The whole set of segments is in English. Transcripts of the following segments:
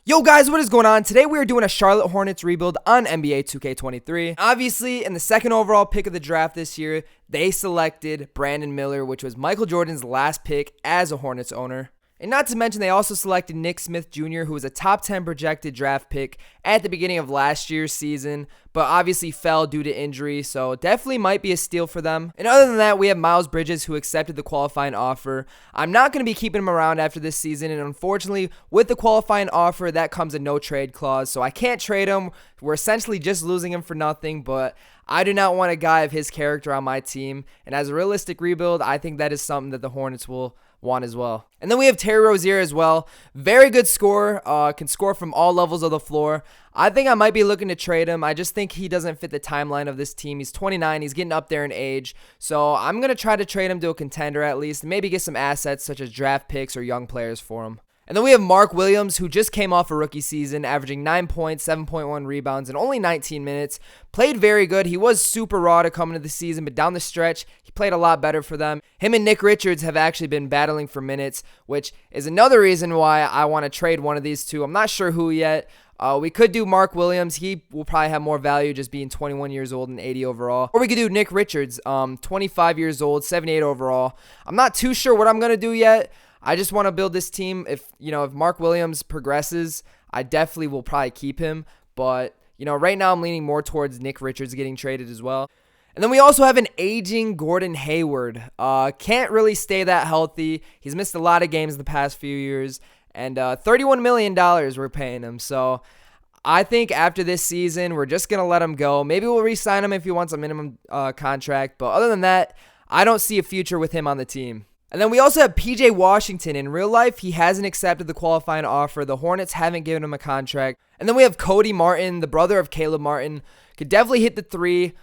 Yo guys, what is going on? Today we are doing a Charlotte Hornets rebuild on NBA 2K23. Obviously, in the second overall pick of the draft this year, they selected Brandon Miller, which was Michael Jordan's last pick as a Hornets owner. And not to mention, they also selected Nick Smith Jr., who was a top 10 projected draft pick at the beginning of last year's season, but obviously fell due to injury, so definitely might be a steal for them. And other than that, we have Miles Bridges, who accepted the qualifying offer. I'm not going to be keeping him around after this season, and unfortunately, with the qualifying offer, that comes a no-trade clause, so I can't trade him. We're essentially just losing him for nothing, but I do not want a guy of his character on my team, and as a realistic rebuild, I think that is something that the Hornets will want as well. And then we have Terry Rozier as well. Very good scorer, can score from all levels of the floor. I think I might be looking to trade him. I just think he doesn't fit the timeline of this team. He's 29, he's getting up there in age, so I'm going to try to trade him to a contender at least, maybe get some assets such as draft picks or young players for him. And then we have Mark Williams, who just came off a rookie season, averaging 9 points, 7.1 rebounds, and only 19 minutes. Played very good. He was super raw to come into the season, but down the stretch, he played a lot better for them. Him and Nick Richards have actually been battling for minutes, which is another reason why I want to trade one of these two. I'm not sure who yet. We could do Mark Williams. He will probably have more value just being 21 years old and 80 overall. Or we could do Nick Richards, 25 years old, 78 overall. I'm not too sure what I'm going to do yet. I just want to build this team. If Mark Williams progresses, I definitely will probably keep him. But, right now I'm leaning more towards Nick Richards getting traded as well. And then we also have an aging Gordon Hayward. Can't really stay that healthy. He's missed a lot of games in the past few years. And $31 million we're paying him. So I think after this season, we're just going to let him go. Maybe we'll re-sign him if he wants a minimum contract. But other than that, I don't see a future with him on the team. And then we also have PJ Washington. In real life, he hasn't accepted the qualifying offer. The Hornets haven't given him a contract. And then we have Cody Martin, the brother of Caleb Martin. Could definitely hit the three.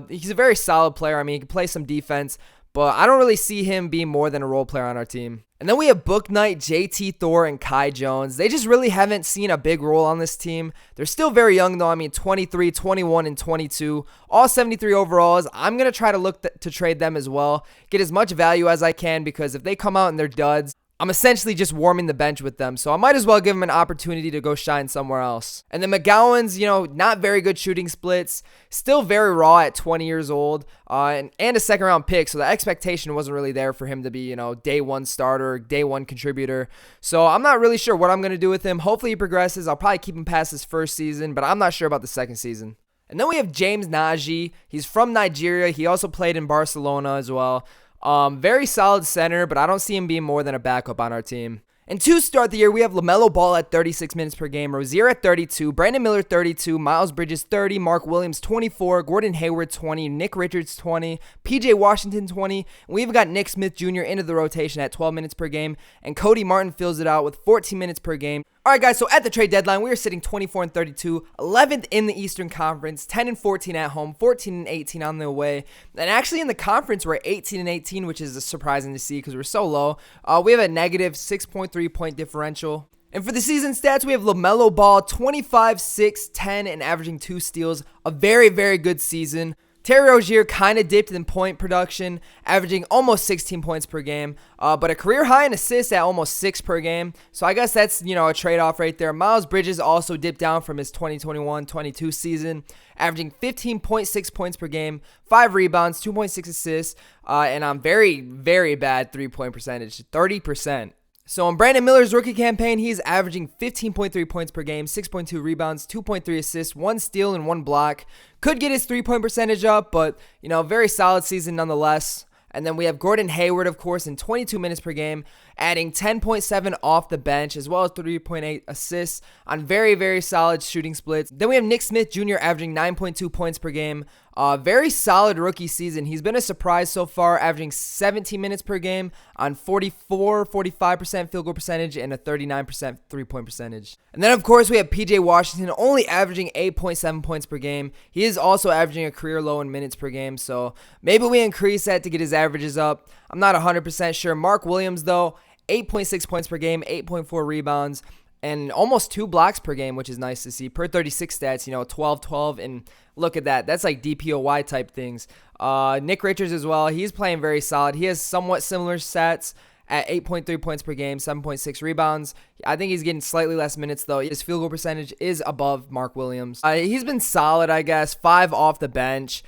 He's a very solid player. I mean, he can play some defense, but I don't really see him being more than a role player on our team. And then we have Book Knight, JT Thor, and Kai Jones. They just really haven't seen a big role on this team. They're still very young, though. I mean, 23, 21, and 22. All 73 overalls. I'm going to try to look to trade them as well. Get as much value as I can, because if they come out and they're duds, I'm essentially just warming the bench with them, so I might as well give them an opportunity to go shine somewhere else. And then McGowan's, not very good shooting splits, still very raw at 20 years old, and a second-round pick, so the expectation wasn't really there for him to be, day one starter, day one contributor. So I'm not really sure what I'm going to do with him. Hopefully he progresses. I'll probably keep him past his first season, but I'm not sure about the second season. And then we have James Naji. He's from Nigeria. He also played in Barcelona as well. Very solid center, but I don't see him being more than a backup on our team. And to start the year, we have Lamelo Ball at 36 minutes per game, Rozier at 32, Brandon Miller 32, Miles Bridges 30, Mark Williams 24, Gordon Hayward 20, Nick Richards 20, PJ Washington 20, and we've got Nick Smith Jr. into the rotation at 12 minutes per game, and Cody Martin fills it out with 14 minutes per game. Alright guys, so at the trade deadline, we are sitting 24-32, 11th in the Eastern Conference, 10-14 at home, 14-18 on the away, and actually in the conference we're 18-18, which is surprising to see because we're so low. We have a negative 6.3 point differential. And for the season stats, we have LaMelo Ball, 25, 6, 10, and averaging 2 steals. A very, very good season. Terry Rozier kind of dipped in point production, averaging almost 16 points per game, but a career high in assists at almost 6 per game. So I guess that's, a trade-off right there. Miles Bridges also dipped down from his 2021-22 season, averaging 15.6 points per game, 5 rebounds, 2.6 assists, and on very, very bad three-point percentage, 30%. So in Brandon Miller's rookie campaign, he's averaging 15.3 points per game, 6.2 rebounds, 2.3 assists, 1 steal, and 1 block. Could get his three-point percentage up, but, very solid season nonetheless. And then we have Gordon Hayward, of course, in 22 minutes per game, adding 10.7 off the bench, as well as 3.8 assists on very, very solid shooting splits. Then we have Nick Smith Jr. averaging 9.2 points per game. Very solid rookie season. He's been a surprise so far, averaging 17 minutes per game on 45% field goal percentage and a 39% three-point percentage. And then, of course, we have PJ Washington only averaging 8.7 points per game. He is also averaging a career low in minutes per game, so maybe we increase that to get his averages up. I'm not 100% sure. Mark Williams, though, 8.6 points per game, 8.4 rebounds, and almost 2 blocks per game, which is nice to see. Per 36 stats, 12, and look at that. That's like DPOY type things. Nick Richards as well. He's playing very solid. He has somewhat similar stats at 8.3 points per game, 7.6 rebounds. I think he's getting slightly less minutes, though. His field goal percentage is above Mark Williams. He's been solid, I guess. 5 off the bench.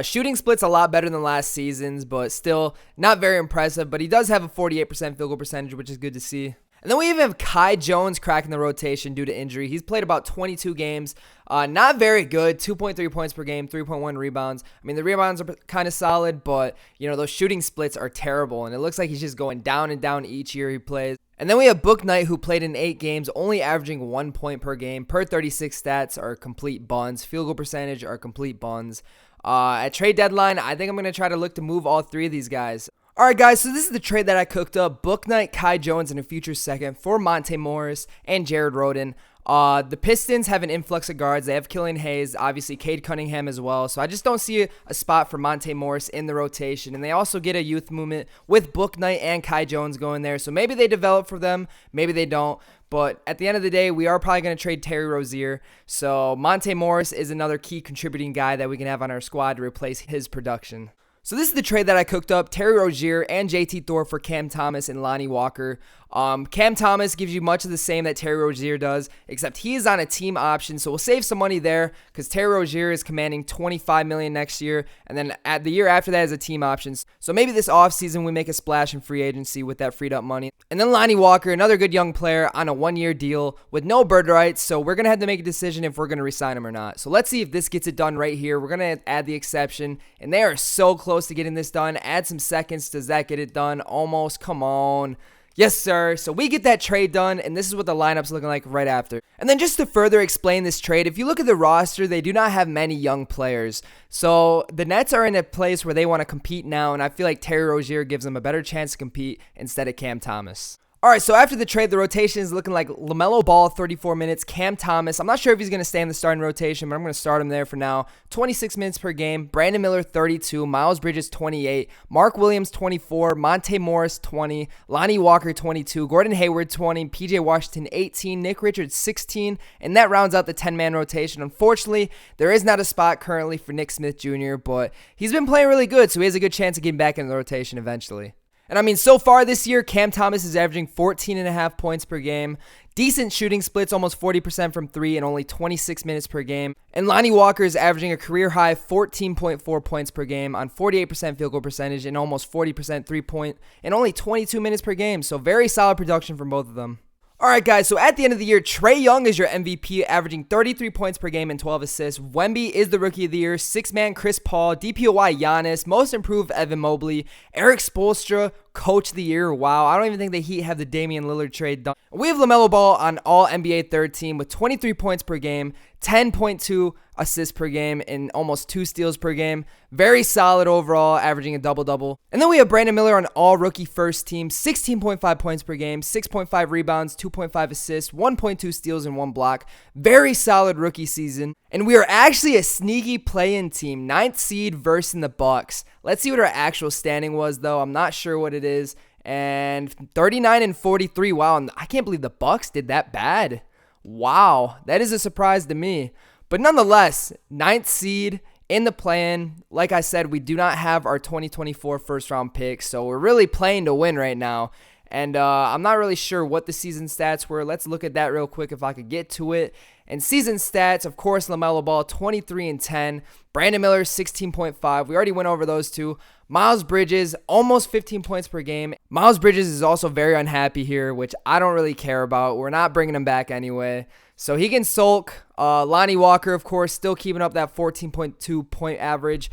Shooting split's a lot better than last season's, but still not very impressive. But he does have a 48% field goal percentage, which is good to see. And then we even have Kai Jones cracking the rotation due to injury. He's played about 22 games. Not very good. 2.3 points per game, 3.1 rebounds. I mean, the rebounds are kind of solid, but, those shooting splits are terrible. And it looks like he's just going down and down each year he plays. And then we have Book Knight, who played in 8 games, only averaging 1 point per game. Per 36 stats are complete buns. Field goal percentage are complete buns. At trade deadline, I think I'm going to try to look to move all 3 of these guys. Alright guys, so this is the trade that I cooked up. Book Knight, Kai Jones, and a future second for Monte Morris and Jared Rhoden. The Pistons have an influx of guards. They have Killian Hayes, obviously Cade Cunningham as well. So I just don't see a spot for Monte Morris in the rotation. And they also get a youth movement with Book Knight and Kai Jones going there. So maybe they develop for them, maybe they don't. But at the end of the day, we are probably going to trade Terry Rozier. So Monte Morris is another key contributing guy that we can have on our squad to replace his production. So this is the trade that I cooked up. Terry Rozier and JT Thor for Cam Thomas and Lonnie Walker. Cam Thomas gives you much of the same that Terry Rozier does, except he is on a team option, so we'll save some money there because Terry Rozier is commanding $25 million next year, and then at the year after that is a team option. So maybe this offseason we make a splash in free agency with that freed up money. And then Lonnie Walker, another good young player on a 1-year deal with no bird rights, so we're going to have to make a decision if we're going to re-sign him or not. So let's see if this gets it done right here. We're going to add the exception, and they are so close to getting this done. Add some seconds. Does that get it done? Almost. Come on. Yes, sir. So we get that trade done, and this is what the lineup's looking like right after. And then just to further explain this trade, if you look at the roster, they do not have many young players. So the Nets are in a place where they want to compete now, and I feel like Terry Rozier gives them a better chance to compete instead of Cam Thomas. All right, so after the trade, the rotation is looking like Lamelo Ball, 34 minutes. Cam Thomas, I'm not sure if he's going to stay in the starting rotation, but I'm going to start him there for now. 26 minutes per game. Brandon Miller, 32. Miles Bridges, 28. Mark Williams, 24. Monte Morris, 20. Lonnie Walker, 22. Gordon Hayward, 20. PJ Washington, 18. Nick Richards, 16. And that rounds out the 10-man rotation. Unfortunately, there is not a spot currently for Nick Smith Jr., but he's been playing really good, so he has a good chance of getting back in the rotation eventually. And I mean, so far this year, Cam Thomas is averaging 14.5 points per game. Decent shooting splits, almost 40% from 3 and only 26 minutes per game. And Lonnie Walker is averaging a career-high 14.4 points per game on 48% field goal percentage and almost 40% three-point and only 22 minutes per game. So very solid production from both of them. All right, guys, so at the end of the year, Trae Young is your MVP, averaging 33 points per game and 12 assists. Wemby is the Rookie of the Year. 6-man Chris Paul. DPOY Giannis. Most Improved Evan Mobley. Eric Spoelstra, Coach of the Year. Wow, I don't even think the Heat have the Damian Lillard trade done. We have LaMelo Ball on all NBA third team with 23 points per game, 10.2 assists per game, and almost 2 steals per game. Very solid overall, averaging a double-double. And then we have Brandon Miller on all rookie first team, 16.5 points per game, 6.5 rebounds, 2.5 assists, 1.2 steals, and 1 block. Very solid rookie season. And we are actually a sneaky play-in team, 9th seed versus the Bucks. Let's see what our actual standing was, though. I'm not sure what it is. And 39 and 43. Wow, I can't believe the Bucks did that bad. Wow, that is a surprise to me. But nonetheless, 9th seed in the play-in. Like I said, we do not have our 2024 first-round pick, so we're really playing to win right now. And I'm not really sure what the season stats were. Let's look at that real quick if I could get to it. And season stats, of course, LaMelo Ball, 23 and 10. Brandon Miller, 16.5. We already went over those two. Miles Bridges, almost 15 points per game. Miles Bridges is also very unhappy here, which I don't really care about. We're not bringing him back anyway. So he can sulk. Lonnie Walker, of course, still keeping up that 14.2 point average.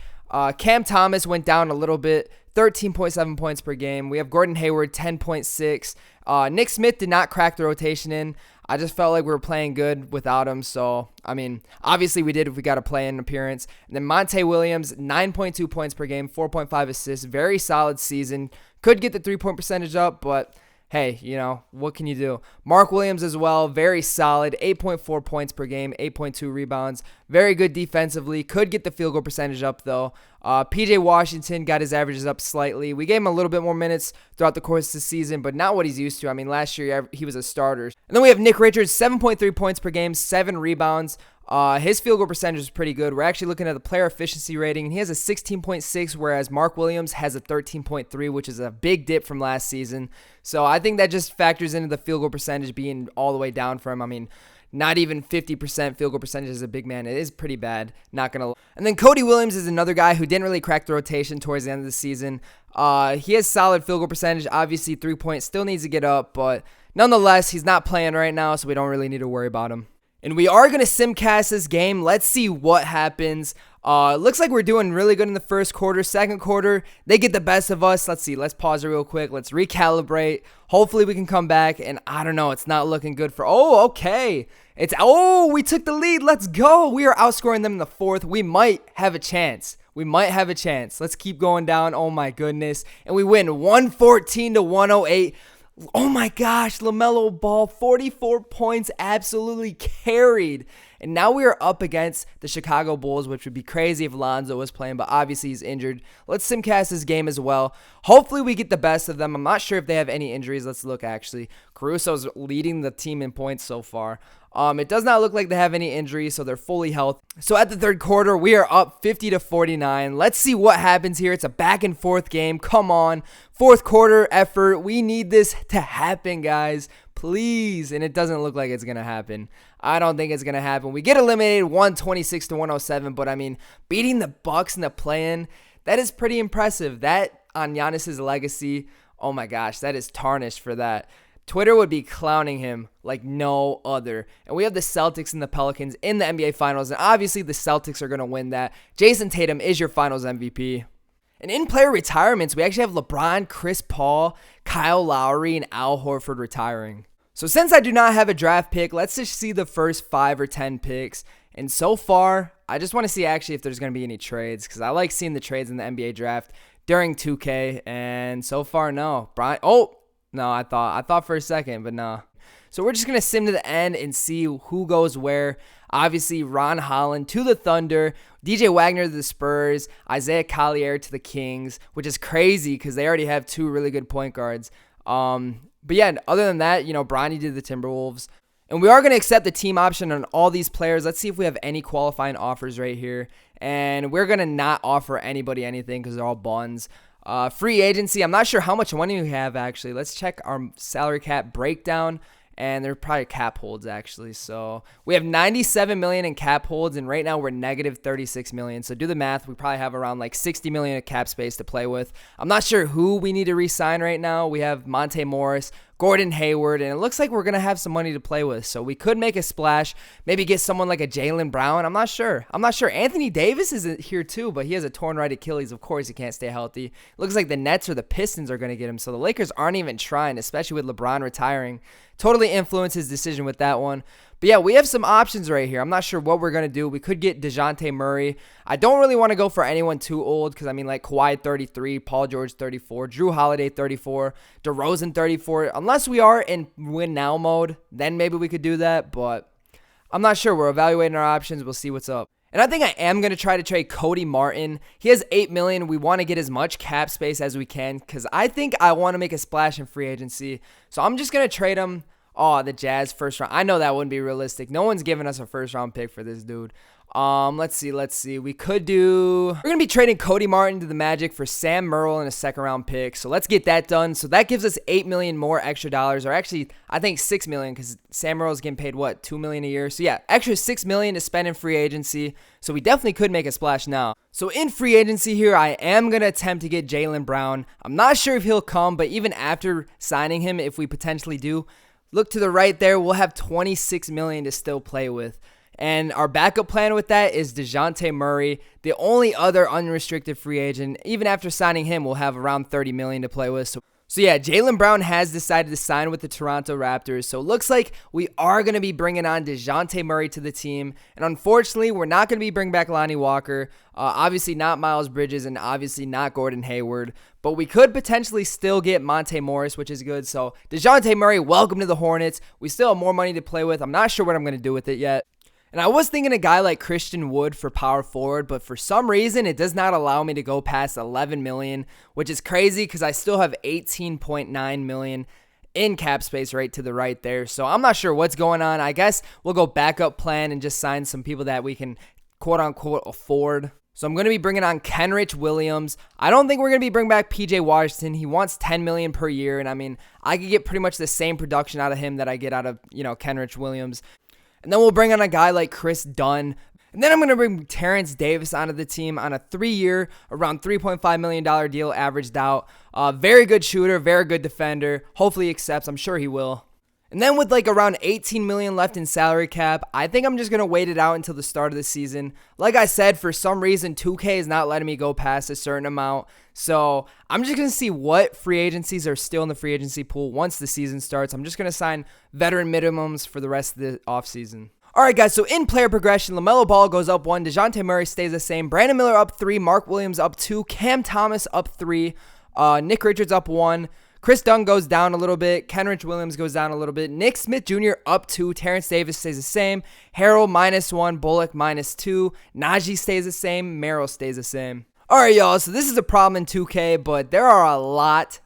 Cam Thomas went down a little bit, 13.7 points per game. We have Gordon Hayward, 10.6. Nick Smith did not crack the rotation in. I just felt like we were playing good without him. So, I mean, obviously we did if we got a play-in appearance. And then Monte Williams, 9.2 points per game, 4.5 assists. Very solid season. Could get the three-point percentage up, but hey, what can you do? Mark Williams as well, very solid, 8.4 points per game, 8.2 rebounds. Very good defensively. Could get the field goal percentage up, though. PJ Washington got his averages up slightly. We gave him a little bit more minutes throughout the course of the season, but not what he's used to. I mean, last year he was a starter. And then we have Nick Richards, 7.3 points per game, 7 rebounds. His field goal percentage is pretty good. We're actually looking at the player efficiency rating, and he has a 16.6, whereas Mark Williams has a 13.3, which is a big dip from last season. So I think that just factors into the field goal percentage being all the way down for him. I mean, not even 50% field goal percentage as a big man. It is pretty bad, not going to lie. And then Cody Williams is another guy who didn't really crack the rotation towards the end of the season. He has solid field goal percentage. Obviously, 3-point still needs to get up, but nonetheless, he's not playing right now, so we don't really need to worry about him. And we are going to simcast this game. Let's see what happens. Looks like we're doing really good in the first quarter. Second quarter, they get the best of us. Let's see. Let's pause it real quick. Let's recalibrate. Hopefully we can come back. And I don't know. It's not looking good for... Oh, okay. We took the lead. Let's go. We are outscoring them in the fourth. We might have a chance. Let's keep going down. Oh, my goodness. And we win 114-108. Oh my gosh, Lamelo Ball, 44 points, absolutely carried. And now we are up against the Chicago Bulls, which would be crazy if Lonzo was playing, but obviously he's injured. Let's simcast this game as well. Hopefully we get the best of them. I'm not sure if they have any injuries. Let's look, actually. Caruso's leading the team in points so far. It does not look like they have any injuries, so they're fully healthy. So at the third quarter, we are up 50-49. Let's see what happens here. It's a back and forth game. Come on. Fourth quarter effort. We need this to happen, guys. Please. And it doesn't look like it's going to happen. I don't think it's going to happen. We get eliminated 126-107, but I mean, beating the Bucks in the play-in, that is pretty impressive. That on Giannis's legacy, oh my gosh, that is tarnished for that. Twitter would be clowning him like no other. And we have the Celtics and the Pelicans in the NBA Finals, and obviously the Celtics are going to win that. Jason Tatum is your Finals MVP. And in player retirements, we actually have LeBron, Chris Paul, Kyle Lowry, and Al Horford retiring. So since I do not have a draft pick, let's just see the first 5 or 10 picks. And so far, I just want to see actually if there's going to be any trades, because I like seeing the trades in the NBA draft during 2K. And so far, no. No, I thought for a second, but no. So we're just going to sim to the end and see who goes where. Obviously, Ron Holland to the Thunder, DJ Wagner to the Spurs, Isaiah Collier to the Kings, which is crazy because they already have 2 really good point guards. But yeah, other than that, Bronny did the Timberwolves. And we are going to accept the team option on all these players. Let's see if we have any qualifying offers right here. And we're going to not offer anybody anything because they're all buns. Free agency, I'm not sure how much money we have, actually. Let's check our salary cap breakdown, and they're probably cap holds, actually. So we have $97 million in cap holds, and right now we're negative $36 million. So do the math. We probably have around like $60 million of cap space to play with. I'm not sure who we need to re-sign right now. We have Monte Morris, Gordon Hayward, and it looks like we're going to have some money to play with. So we could make a splash, maybe get someone like a Jaylen Brown. I'm not sure. Anthony Davis is here too, but he has a torn right Achilles. Of course, he can't stay healthy. Looks like the Nets or the Pistons are going to get him. So the Lakers aren't even trying, especially with LeBron retiring. Totally influenced his decision with that one. But yeah, we have some options right here. I'm not sure what we're going to do. We could get DeJounte Murray. I don't really want to go for anyone too old because, I mean, like Kawhi 33, Paul George 34, Drew Holiday 34, DeRozan 34. Unless we are in win now mode, then maybe we could do that. But I'm not sure. We're evaluating our options. We'll see what's up. And I think I am going to try to trade Cody Martin. He has $8 million. We want to get as much cap space as we can because I think I want to make a splash in free agency. So I'm just going to trade him. Oh, the Jazz first round. I know that wouldn't be realistic. No one's giving us a first round pick for this dude. Let's see. We're going to be trading Cody Martin to the Magic for Sam Merrill and a second round pick. So let's get that done. So that gives us $8 million more extra dollars, or actually, I think $6 million because Sam Merrill's getting paid, what, $2 million a year? So yeah, extra $6 million to spend in free agency. So we definitely could make a splash now. So in free agency here, I am going to attempt to get Jaylen Brown. I'm not sure if he'll come, but even after signing him, if we potentially do, look to the right there, we'll have $26 million to still play with. And our backup plan with that is DeJounte Murray, the only other unrestricted free agent. Even after signing him, we'll have around $30 million to play with. So yeah, Jaylen Brown has decided to sign with the Toronto Raptors. So it looks like we are going to be bringing on DeJounte Murray to the team. And unfortunately, we're not going to be bringing back Lonnie Walker. Obviously not Miles Bridges and obviously not Gordon Hayward. But we could potentially still get Monte Morris, which is good. So DeJounte Murray, welcome to the Hornets. We still have more money to play with. I'm not sure what I'm going to do with it yet. And I was thinking a guy like Christian Wood for power forward, but for some reason, it does not allow me to go past 11 million, which is crazy because I still have 18.9 million in cap space right to the right there. So I'm not sure what's going on. I guess we'll go backup plan and just sign some people that we can quote unquote afford. So I'm going to be bringing on Kenrich Williams. I don't think we're going to be bringing back PJ Washington. He wants $10 million per year. And I mean, I could get pretty much the same production out of him that I get out of, Kenrich Williams. And then we'll bring on a guy like Chris Dunn. And then I'm going to bring Terrence Davis onto the team on a 3-year, around $3.5 million deal averaged out. Very good shooter, very good defender. Hopefully he accepts. I'm sure he will. And then with like around 18 million left in salary cap, I think I'm just going to wait it out until the start of the season. Like I said, for some reason, 2K is not letting me go past a certain amount. So I'm just going to see what free agencies are still in the free agency pool once the season starts. I'm just going to sign veteran minimums for the rest of the offseason. All right, guys, so in player progression, Lamelo Ball goes up 1, DeJounte Murray stays the same, Brandon Miller up 3, Mark Williams up 2, Cam Thomas up 3, Nick Richards up 1, Chris Dunn goes down a little bit, Kenrich Williams goes down a little bit, Nick Smith Jr. up 2, Terrence Davis stays the same, Harrell -1, Bullock -2, Najee stays the same, Merrill stays the same. All right, y'all, so this is a problem in 2K, but there are a lot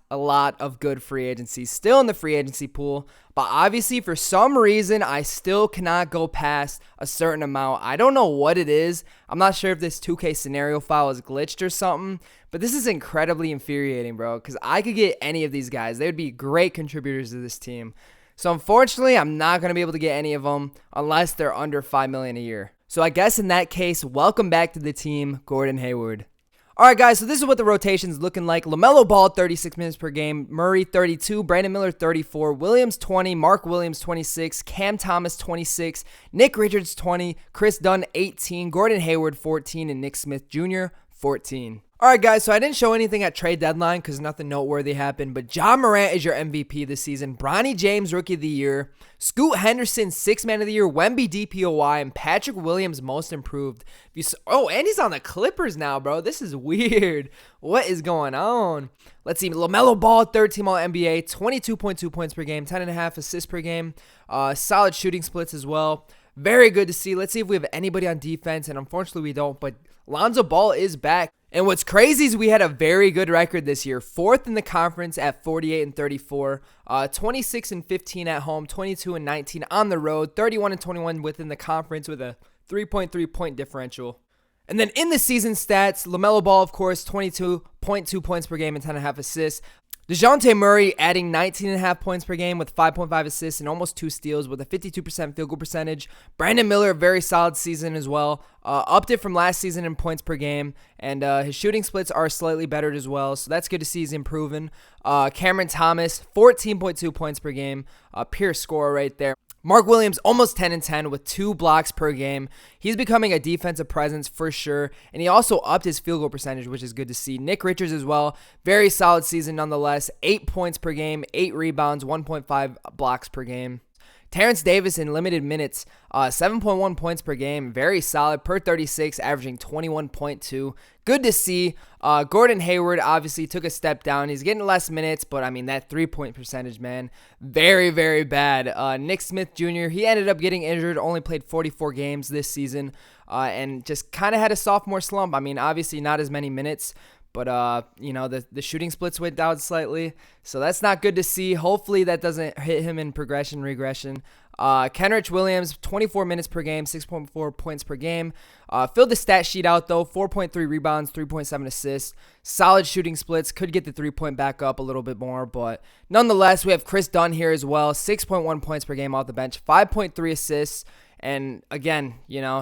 of good free agencies still in the free agency pool. But obviously, for some reason, I still cannot go past a certain amount. I don't know what it is. I'm not sure if this 2K scenario file is glitched or something. But this is incredibly infuriating, bro, because I could get any of these guys. They would be great contributors to this team. So unfortunately, I'm not going to be able to get any of them unless they're under $5 million a year. So I guess in that case, welcome back to the team, Gordon Hayward. All right, guys, so this is what the rotation's looking like. LaMelo Ball, 36 minutes per game. Murray, 32. Brandon Miller, 34. Williams, 20. Mark Williams, 26. Cam Thomas, 26. Nick Richards, 20. Chris Dunn, 18. Gordon Hayward, 14. And Nick Smith Jr., 14. All right, guys, so I didn't show anything at trade deadline because nothing noteworthy happened, but John Morant is your MVP this season. Bronny James, Rookie of the Year. Scoot Henderson, Sixth Man of the Year. Wemby, DPOY. And Patrick Williams, Most Improved. And he's on the Clippers now, bro. This is weird. What is going on? Let's see. LaMelo Ball, third team All-NBA. 22.2 points per game. 10.5 assists per game. Solid shooting splits as well. Very good to see. Let's see if we have anybody on defense, and unfortunately we don't, but Lonzo Ball is back. And what's crazy is we had a very good record this year. 4th in the conference at 48-34, 26-15 at home, 22-19 on the road, 31-21 within the conference with a 3.3 point differential. And then in the season stats, LaMelo Ball, of course, 22.2 points per game and 10.5 assists. DeJounte Murray adding 19.5 points per game with 5.5 assists and almost 2 steals with a 52% field goal percentage. Brandon Miller, a very solid season as well. Upped it from last season in points per game. And his shooting splits are slightly bettered as well. So that's good to see he's improving. Cameron Thomas, 14.2 points per game. Pure scorer right there. Mark Williams, almost 10-10 with 2 blocks per game. He's becoming a defensive presence for sure. And he also upped his field goal percentage, which is good to see. Nick Richards as well. Very solid season nonetheless. 8 points per game, 8 rebounds, 1.5 blocks per game. Terrence Davis in limited minutes, 7.1 points per game. Very solid per 36, averaging 21.2. Good to see. Gordon Hayward obviously took a step down. He's getting less minutes, but I mean, that 3-point percentage, man, very, very bad. Nick Smith Jr., he ended up getting injured, only played 44 games this season, and just kind of had a sophomore slump. I mean, obviously not as many minutes, but, the shooting splits went down slightly, so that's not good to see. Hopefully that doesn't hit him in regression. Kenrich Williams, 24 minutes per game, 6.4 points per game. Filled the stat sheet out, though. 4.3 rebounds, 3.7 assists. Solid shooting splits. Could get the 3-point back up a little bit more, but nonetheless, we have Chris Dunn here as well. 6.1 points per game off the bench, 5.3 assists. And again,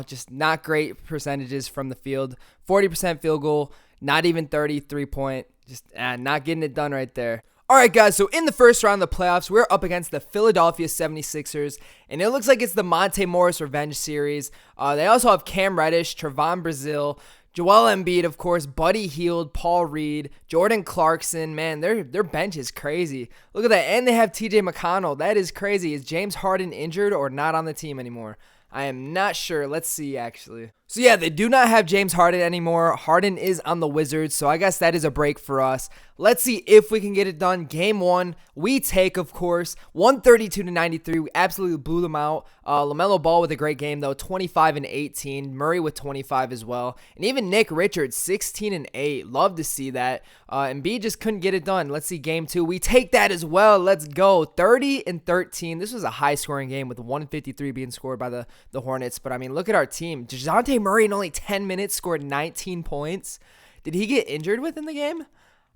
just not great percentages from the field. 40% field goal, not even 30 3-point. Just not getting it done right there. All right, guys, so in the first round of the playoffs, we're up against the Philadelphia 76ers, and it looks like it's the Monte Morris Revenge Series. They also have Cam Reddish, Trevon Brazile, Joel Embiid, of course, Buddy Hield, Paul Reed, Jordan Clarkson. Man, their bench is crazy. Look at that, and they have TJ McConnell. That is crazy. Is James Harden injured or not on the team anymore? I am not sure. Let's see, actually. So yeah, they do not have James Harden anymore. Harden is on the Wizards, so I guess that is a break for us. Let's see if we can get it done. Game 1, we take, of course, 132-93. We absolutely blew them out. Lamelo Ball with a great game, though, 25 and 18. Murray with 25 as well. And even Nick Richards, 16 and 8. Love to see that. Embiid just couldn't get it done. Let's see game 2. We take that as well. Let's go. 30 and 13. This was a high-scoring game with 153 being scored by the Hornets. But, I mean, look at our team. DeJounte Murray in only 10 minutes scored 19 points. Did he get injured within the game?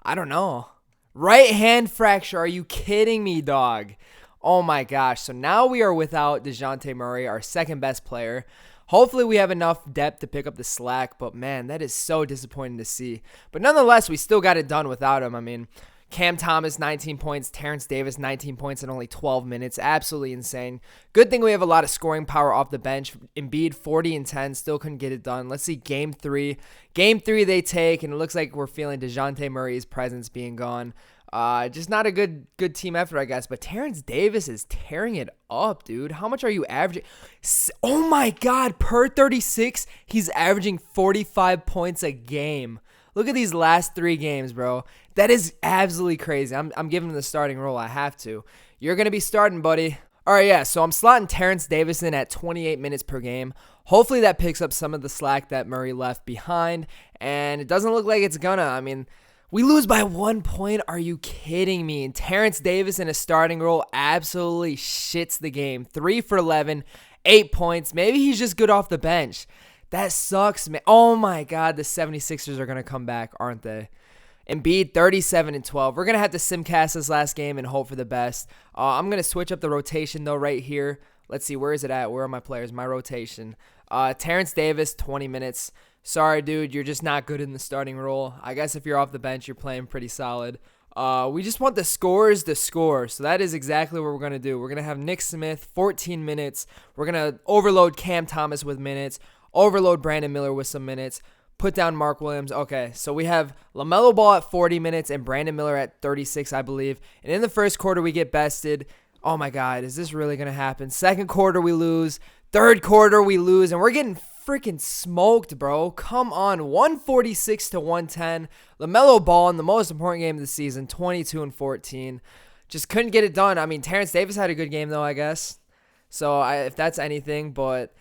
I don't know. Right hand fracture. Are you kidding me, dog? Oh my gosh. So now we are without DeJounte Murray, our second best player. Hopefully we have enough depth to pick up the slack, but man, that is so disappointing to see. But nonetheless, we still got it done without him. I mean, Cam Thomas, 19 points. Terrence Davis, 19 points in only 12 minutes. Absolutely insane. Good thing we have a lot of scoring power off the bench. Embiid, 40 and 10. Still couldn't get it done. Let's see game 3. Game 3 they take, and it looks like we're feeling DeJounte Murray's presence being gone. Just not a good team effort, I guess. But Terrence Davis is tearing it up, dude. How much are you averaging? Oh, my God. Per 36, he's averaging 45 points a game. Look at these last 3 games, bro. That is absolutely crazy. I'm giving him the starting role. I have to. You're going to be starting, buddy. All right, yeah, so I'm slotting Terrence Davis in at 28 minutes per game. Hopefully that picks up some of the slack that Murray left behind, and it doesn't look like it's gonna. I mean, we lose by 1 point. Are you kidding me? And Terrence Davis in a starting role absolutely shits the game. 3 for 11, 8 points. Maybe he's just good off the bench. That sucks, man. Oh, my God. The 76ers are going to come back, aren't they? Embiid, 37 and 12. We're going to have to simcast this last game and hope for the best. I'm going to switch up the rotation, though, right here. Let's see. Where is it at? Where are my players? My rotation. Terrence Davis, 20 minutes. Sorry, dude. You're just not good in the starting role. I guess if you're off the bench, you're playing pretty solid. We just want the scorers to score. So that is exactly what we're going to do. We're going to have Nick Smith, 14 minutes. We're going to overload Cam Thomas with minutes. Overload Brandon Miller with some minutes. Put down Mark Williams. Okay, so we have LaMelo Ball at 40 minutes and Brandon Miller at 36, I believe. And in the first quarter, we get bested. Oh, my God. Is this really going to happen? Second quarter, we lose. Third quarter, we lose. And we're getting freaking smoked, bro. Come on. 146 to 110. LaMelo Ball in the most important game of the season, 22 and 14. Just couldn't get it done. I mean, Terrence Davis had a good game, though, I guess. So if that's anything, but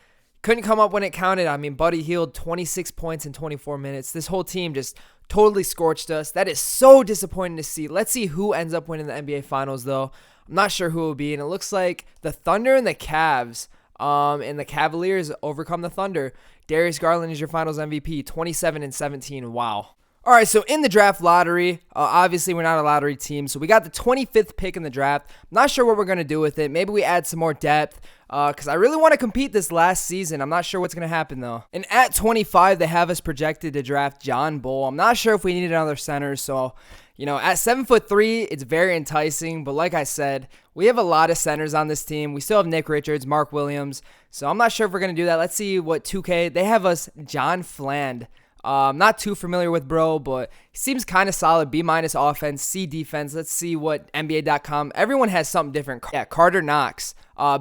couldn't come up when it counted. I mean, Buddy Hield, 26 points in 24 minutes. This whole team just totally scorched us. That is so disappointing to see. Let's see who ends up winning the NBA Finals, though. I'm not sure who it will be, and it looks like the Thunder and the Cavs, and the Cavaliers overcome the Thunder. Darius Garland is your Finals MVP, 27 and 17. Wow. All right, so in the draft lottery, obviously we're not a lottery team, so we got the 25th pick in the draft. I'm not sure what we're going to do with it. Maybe we add some more depth, because I really want to compete this last season. I'm not sure what's going to happen, though. And at 25, they have us projected to draft John Bull. I'm not sure if we need another center, so, you know, at 7'3", it's very enticing, but like I said, we have a lot of centers on this team. We still have Nick Richards, Mark Williams, so I'm not sure if we're going to do that. Let's see what 2K, they have us John Fland. I'm not too familiar with bro, but he seems kind of solid. B- offense, C defense. Let's see what NBA.com. Everyone has something different. Yeah, Carter Knox.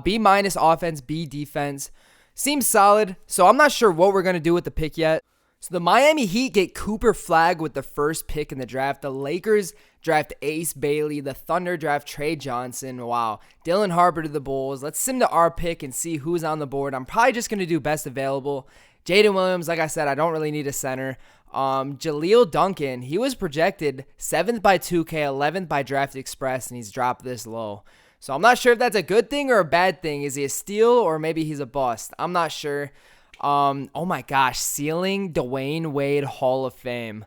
B- offense, B defense. Seems solid. So I'm not sure what we're going to do with the pick yet. So the Miami Heat get Cooper Flagg with the first pick in the draft. The Lakers draft Ace Bailey. The Thunder draft Trey Johnson. Wow. Dylan Harper to the Bulls. Let's sim to our pick and see who's on the board. I'm probably just going to do best available. Jaden Williams, like I said, I don't really need a center. Jaleel Duncan, he was projected 7th by 2K, 11th by Draft Express, and he's dropped this low. So I'm not sure if that's a good thing or a bad thing. Is he a steal or maybe he's a bust? I'm not sure. Oh my gosh, ceiling Dwayne Wade Hall of Fame.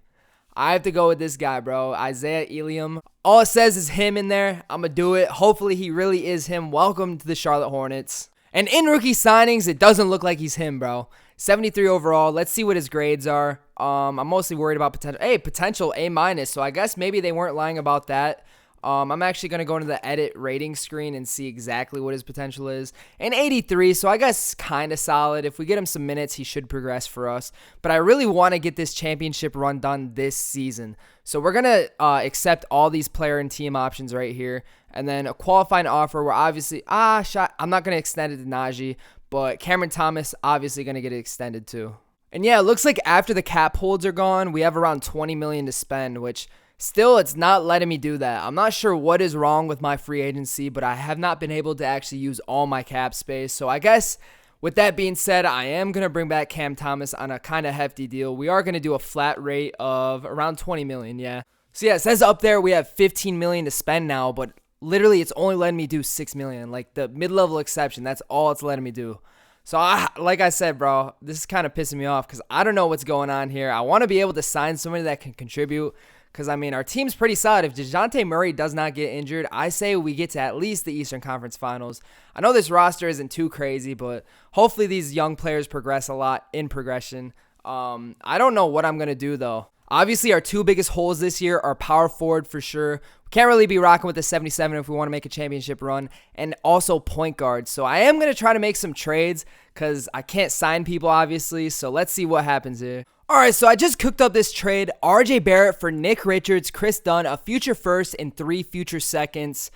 I have to go with this guy, bro. Isaiah Eliam. All it says is him in there. I'm going to do it. Hopefully he really is him. Welcome to the Charlotte Hornets. And in rookie signings, it doesn't look like he's him, bro. 73 overall. Let's see what his grades are. I'm mostly worried about potential A-. So I guess maybe they weren't lying about that. I'm actually going to go into the edit rating screen and see exactly what his potential is. And 83, so I guess kind of solid. If we get him some minutes, he should progress for us. But I really want to get this championship run done this season. So we're going to accept all these player and team options right here. And then a qualifying offer, we're obviously, I'm not going to extend it to Najee. But Cameron Thomas obviously going to get it extended too. And yeah, it looks like after the cap holds are gone, we have around 20 million to spend, which still it's not letting me do that. I'm not sure what is wrong with my free agency, but I have not been able to actually use all my cap space. So I guess with that being said, I am going to bring back Cam Thomas on a kind of hefty deal. We are going to do a flat rate of around 20 million, yeah. So yeah, it says up there we have 15 million to spend now, but literally it's only letting me do 6 million. Like the mid-level exception, that's all it's letting me do. So like I said, bro, this is kind of pissing me off because I don't know what's going on here. I want to be able to sign somebody that can contribute because, I mean, our team's pretty solid. If DeJounte Murray does not get injured, I say we get to at least the Eastern Conference Finals. I know this roster isn't too crazy, but hopefully these young players progress a lot in progression. I don't know what I'm going to do, though. Obviously, our two biggest holes this year are power forward for sure. We can't really be rocking with the 77 if we want to make a championship run, and also point guard. So I am going to try to make some trades because I can't sign people, obviously. So let's see what happens here. All right, so I just cooked up this trade. RJ Barrett for Nick Richards, Chris Dunn, a future first, and 3 future seconds.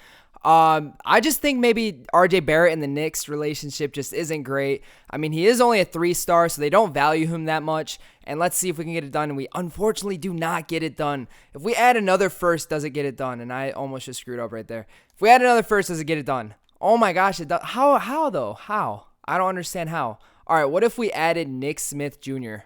I just think maybe RJ Barrett and the Knicks relationship just isn't great. I mean, he is only a 3-star, so they don't value him that much. And let's see if we can get it done. And we unfortunately do not get it done. If we add another first, does it get it done? And I almost just screwed up right there. If we add another first, does it get it done? Oh my gosh, it does. How though? How? I don't understand how. All right, what if we added Nick Smith Jr.?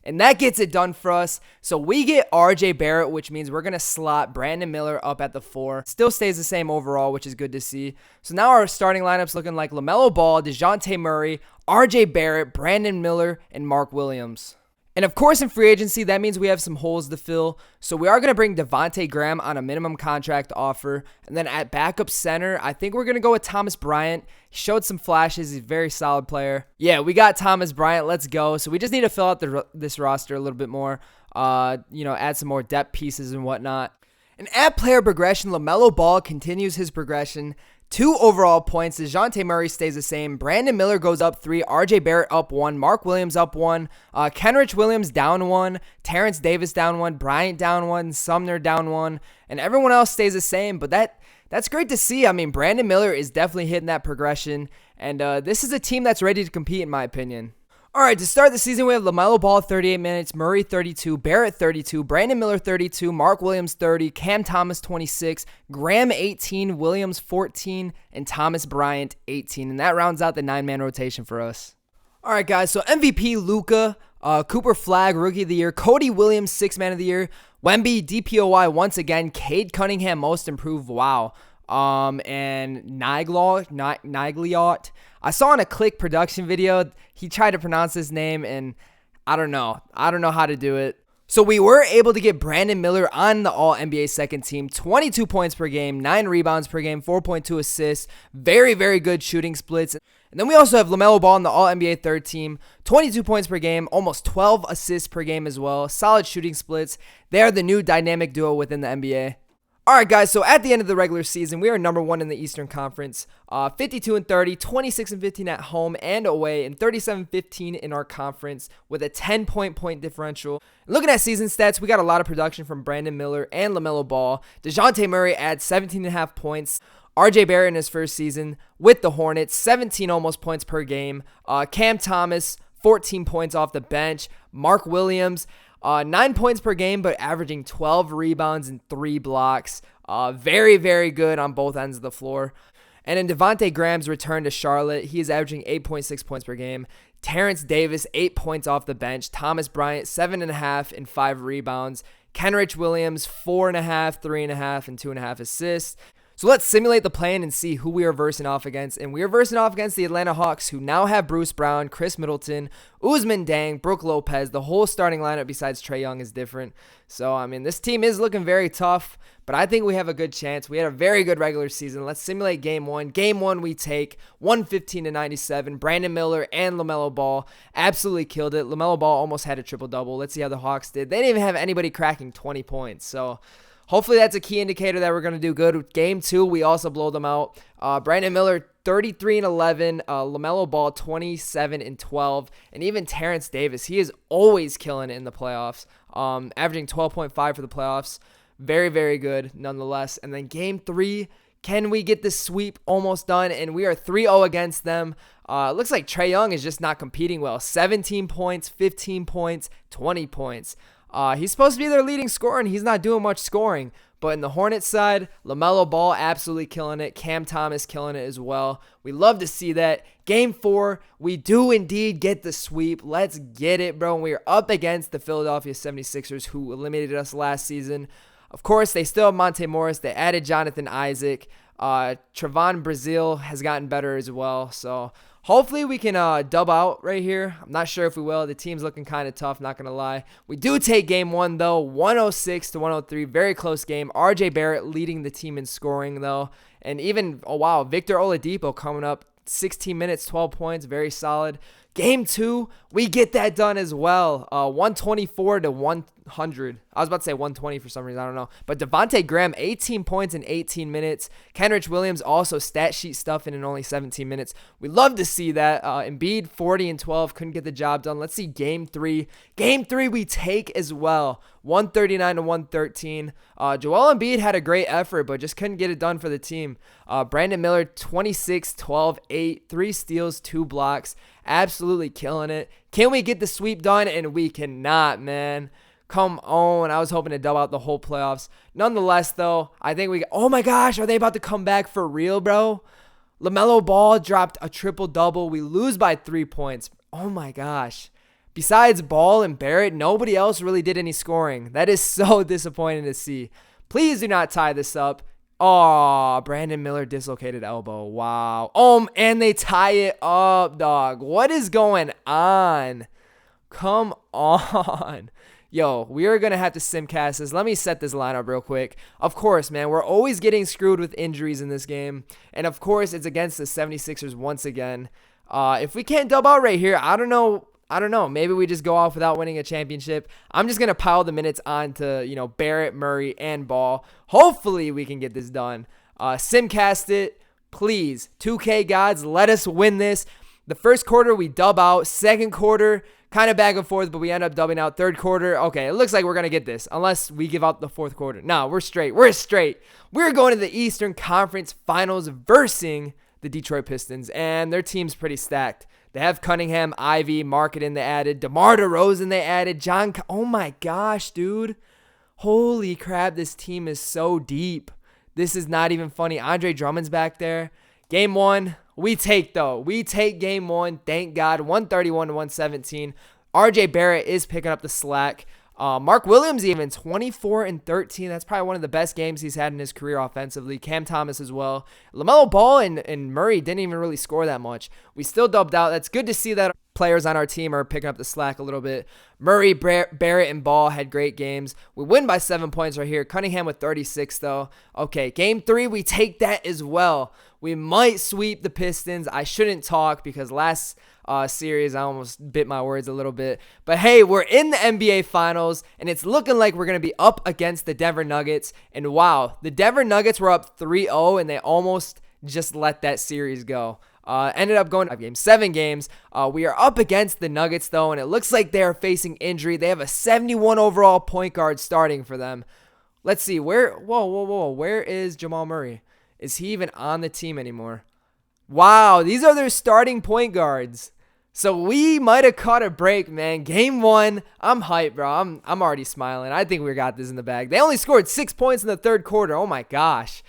And that gets it done for us. So we get RJ Barrett, which means we're going to slot Brandon Miller up at the 4. Still stays the same overall, which is good to see. So now our starting lineup's looking like Lamelo Ball, DeJounte Murray, RJ Barrett, Brandon Miller, and Mark Williams. And of course, in free agency, that means we have some holes to fill. So we are going to bring Devontae Graham on a minimum contract offer. And then at backup center, I think we're going to go with Thomas Bryant. He showed some flashes. He's a very solid player. Yeah, we got Thomas Bryant. Let's go. So we just need to fill out this roster a little bit more. Add some more depth pieces and whatnot. And at player progression, Lamelo Ball continues his progression. 2 overall points. DeJounte Murray stays the same. Brandon Miller goes up 3. RJ Barrett up 1. Mark Williams up 1. Kenrich Williams down 1. Terrence Davis down 1. Bryant down 1. Sumner down 1. And everyone else stays the same. But that's great to see. I mean, Brandon Miller is definitely hitting that progression. And this is a team that's ready to compete, in my opinion. All right, to start the season, we have Lamelo Ball 38 minutes, Murray 32, Barrett 32, Brandon Miller 32, Mark Williams 30, Cam Thomas 26, Graham 18, Williams 14, and Thomas Bryant 18. And that rounds out the 9-man rotation for us. All right, guys, so MVP Luka, Cooper Flagg, Rookie of the Year, Cody Williams, 6th Man of the Year, Wemby, DPOY once again, Cade Cunningham, Most Improved, wow. And Nigliot. I saw in a Click production video, he tried to pronounce his name, and I don't know how to do it. So we were able to get Brandon Miller on the All-NBA second team, 22 points per game, 9 rebounds per game, 4.2 assists, very, very good shooting splits. And then we also have Lamelo Ball on the All-NBA third team, 22 points per game, almost 12 assists per game as well, solid shooting splits. They are the new dynamic duo within the NBA. All right, guys, so at the end of the regular season, we are number 1 in the Eastern Conference, 52-30, 26-15 at home and away, and 37-15 in our conference with a 10-point differential. Looking at season stats, we got a lot of production from Brandon Miller and LaMelo Ball. DeJounte Murray adds 17.5 points. RJ Barrett in his first season with the Hornets, 17 almost points per game. Cam Thomas, 14 points off the bench. Mark Williams, 9 points per game, but averaging 12 rebounds and 3 blocks. Very, very good on both ends of the floor. And in Devontae Graham's return to Charlotte, he is averaging 8.6 points per game. Terrence Davis, 8 points off the bench. Thomas Bryant, 7.5 and 5 rebounds. Kenrich Williams, 4.5, 3.5, and 2.5 assists. So let's simulate the play-in and see who we are versing off against. And we are versing off against the Atlanta Hawks, who now have Bruce Brown, Chris Middleton, Ousmane Dang, Brook Lopez. The whole starting lineup besides Trae Young is different. So, I mean, this team is looking very tough, but I think we have a good chance. We had a very good regular season. Let's simulate game 1. Game 1, we take 115-97. Brandon Miller and LaMelo Ball absolutely killed it. LaMelo Ball almost had a triple-double. Let's see how the Hawks did. They didn't even have anybody cracking 20 points. So hopefully that's a key indicator that we're going to do good. Game 2, we also blow them out. Brandon Miller, 33-11. LaMelo Ball, 27-12. And even Terrence Davis, he is always killing it in the playoffs. Averaging 12.5 for the playoffs. Very, very good nonetheless. And then game 3, Can we get this sweep almost done? And we are 3-0 against them. It looks like Trae Young is just not competing well. 17 points, 15 points, 20 points. He's supposed to be their leading scorer, and he's not doing much scoring. But in the Hornets side, Lamelo Ball absolutely killing it. Cam Thomas killing it as well. We love to see that. Game 4, we do indeed get the sweep. Let's get it, bro. We are up against the Philadelphia 76ers, who eliminated us last season. Of course, they still have Monte Morris. They added Jonathan Isaac. Trevon Brazile has gotten better as well. So hopefully we can dub out right here. I'm not sure if we will. The team's looking kind of tough, not going to lie. We do take game 1, though, 106-103. Very close game. RJ Barrett leading the team in scoring, though. And even, oh, wow, Victor Oladipo coming up. 16 minutes, 12 points. Very solid. Game 2, we get that done as well. 124-100. I was about to say 120 for some reason. I don't know. But Devontae Graham, 18 points in 18 minutes. Kenrich Williams also stat sheet stuffing in only 17 minutes. We love to see that. Embiid, 40 and 12. Couldn't get the job done. Let's see game 3. Game 3 we take as well. 139-113. Joel Embiid had a great effort, but just couldn't get it done for the team. Brandon Miller, 26, 12, 8, 3 steals, 2 blocks. Absolutely killing it. Can we get the sweep done? And we cannot, man. Come on. I was hoping to dub out the whole playoffs. Nonetheless, though, I think we... Oh, my gosh. Are they about to come back for real, bro? LaMelo Ball dropped a triple-double. We lose by 3 points. Oh, my gosh. Besides Ball and Barrett, nobody else really did any scoring. That is so disappointing to see. Please do not tie this up. Oh, Brandon Miller dislocated elbow. Wow. And they tie it up, dog. What is going on? Come on. Yo, we are going to have to simcast this. Let me set this lineup real quick. Of course, man, we're always getting screwed with injuries in this game. And, of course, it's against the 76ers once again. If we can't dub out right here, I don't know. Maybe we just go off without winning a championship. I'm just going to pile the minutes on to, Barrett, Murray, and Ball. Hopefully we can get this done. Simcast it, please. 2K gods, let us win this. The first quarter, we dub out. Second quarter, kind of back and forth, but we end up dubbing out. Third quarter, okay, it looks like we're going to get this. Unless we give out the fourth quarter. No, we're straight. We're going to the Eastern Conference Finals versus the Detroit Pistons, and their team's pretty stacked. They have Cunningham, Ivy, Marketing they added. DeMar DeRozan they added. Oh my gosh, dude. Holy crap, this team is so deep. This is not even funny. Andre Drummond's back there. Game 1, we take, though. We take game 1. Thank God. 131-117. RJ Barrett is picking up the slack. Mark Williams even 24 and 13. That's probably one of the best games he's had in his career offensively. Cam Thomas as well. LaMelo Ball and Murray didn't even really score that much. We still dubbed out. That's good to see that players on our team are picking up the slack a little bit. Murray, Barrett, and Ball had great games. We win by 7 points right here. Cunningham with 36, though. Okay, game 3, we take that as well. We might sweep the Pistons. I shouldn't talk because last series I almost bit my words a little bit. But hey, we're in the NBA Finals, and it's looking like we're going to be up against the Denver Nuggets. And wow, the Denver Nuggets were up 3-0, and they almost just let that series go. Ended up going 5 games, 7 games. We are up against the Nuggets, though, and it looks like they are facing injury. They have a 71 overall point guard starting for them. Let's see. Whoa. Where is Jamal Murray? Is he even on the team anymore? Wow, these are their starting point guards. So we might have caught a break, man. Game 1, I'm hyped, bro. I'm already smiling. I think we got this in the bag. They only scored 6 points in the third quarter. Oh, my gosh.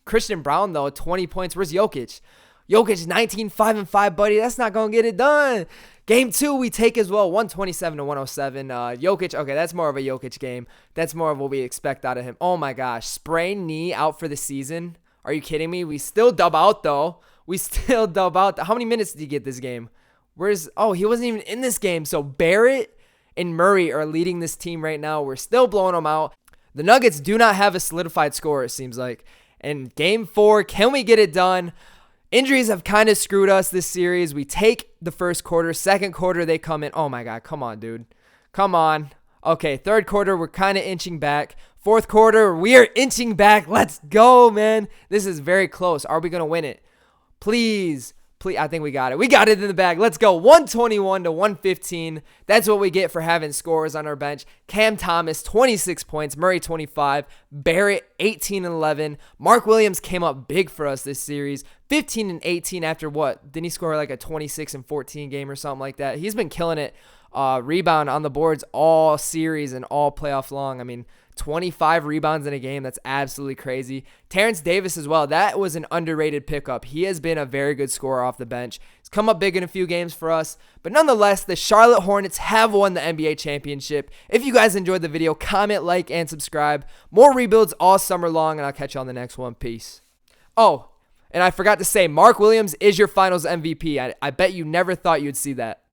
Christian Brown, though, 20 points. Where's Jokic? Jokic, 19, 5 and 5, buddy. That's not going to get it done. Game 2, we take as well, 127-107. Jokic, okay, that's more of a Jokic game. That's more of what we expect out of him. Oh, my gosh. Sprained knee out for the season. Are you kidding me? We still dub out, though. How many minutes did he get this game? He wasn't even in this game. So Barrett and Murray are leading this team right now. We're still blowing them out. The Nuggets do not have a solidified score, it seems like. And game 4, can we get it done? Injuries have kind of screwed us this series. We take the first quarter. Second quarter, they come in. Oh, my God. Come on, dude. Come on. Okay, third quarter, we're kind of inching back. Fourth quarter, we are inching back. Let's go, man. This is very close. Are we going to win it? Please. Please, I think we got it. We got it in the bag. Let's go. 121 to 115. That's what we get for having scorers on our bench. Cam Thomas, 26 points. Murray, 25. Barrett, 18 and 11. Mark Williams came up big for us this series. 15 and 18 after what? Didn't he score like a 26 and 14 game or something like that? He's been killing it. Rebound on the boards all series and all playoff long. I mean, 25 rebounds in a game. That's absolutely crazy. Terrence Davis as well. That was an underrated pickup. He has been a very good scorer off the bench. He's come up big in a few games for us. But nonetheless, the Charlotte Hornets have won the NBA championship. If you guys enjoyed the video, comment, like, and subscribe. More rebuilds all summer long, and I'll catch you on the next one. Peace. Oh, and I forgot to say, Mark Williams is your finals MVP. I bet you never thought you'd see that.